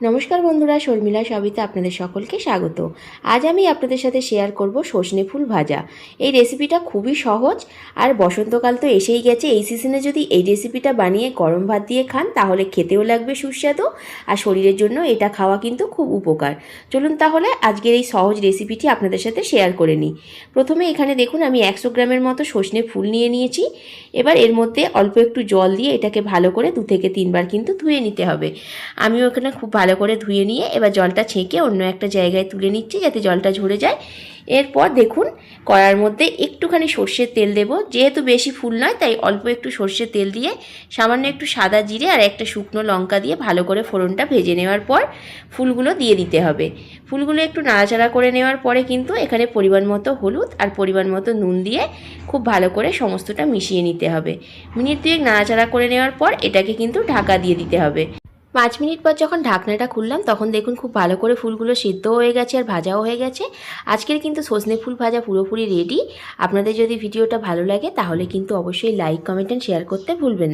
নমস্কার বন্ধুরা, শর্মিলা সবিতা আপনাদের সকলকে স্বাগত। আজ আমি আপনাদের সাথে শেয়ার করব সজনে ফুল ভাজা। এই রেসিপিটা খুবই সহজ, আর বসন্তকাল তো এসেই গেছে। এই সিজনে যদি এই রেসিপিটা বানিয়ে গরম ভাত দিয়ে খান তাহলে খেতেও লাগবে সুস্বাদু, আর শরীরের জন্য এটা খাওয়া কিন্তু খুব উপকার। চলুন তাহলে আজকের এই সহজ রেসিপিটি আপনাদের সাথে শেয়ার করে নিই। প্রথমে এখানে দেখুন আমি 100 গ্রামের মতো সজনে ফুল নিয়ে নিয়েছি। এবার এর মধ্যে অল্প একটু জল দিয়ে এটাকে ভালো করে 2 থেকে 3 বার কিন্তু ধুয়ে নিতে হবে। আমিও এখানে খুব ভালো করে ধুয়ে নিয়ে এবার জলটা ছেঁকে অন্য একটা জায়গায় তুলে নিচ্ছি যাতে জলটা ঝরে যায়। এরপর দেখুন কড়ার মধ্যে একটুখানি সর্ষের তেল দেব। যেহেতু বেশি ফুল নয় তাই অল্প একটু সর্ষের তেল দিয়ে সামান্য একটু সাদা জিরে আর একটা শুকনো লঙ্কা দিয়ে ভালো করে ফোড়নটা ভেজে নেওয়ার পর ফুলগুলো দিয়ে দিতে হবে। ফুলগুলো একটু নাড়াচাড়া করে নেওয়ার পরে কিন্তু এখানে পরিমাণ মতো হলুদ আর পরিমাণ মতো নুন দিয়ে খুব ভালো করে সমস্তটা মিশিয়ে নিতে হবে। মিনিট 2 নাড়াচাড়া করে নেওয়ার পর এটাকে কিন্তু ঢাকা দিয়ে দিতে হবে। 5 মিনিট পর যখন ঢাকনাটা খুললাম তখন দেখুন খুব ভালো করে ফুলগুলো সিদ্ধ হয়ে গেছে আর ভাজাও হয়ে গেছে। আজকের কিন্তু সজনে ফুল ভাজা পুরোপুরি রেডি। আপনাদের যদি ভিডিওটা ভালো লাগে তাহলে কিন্তু অবশ্যই লাইক, কমেন্ট এন্ড শেয়ার করতে ভুলবেন না।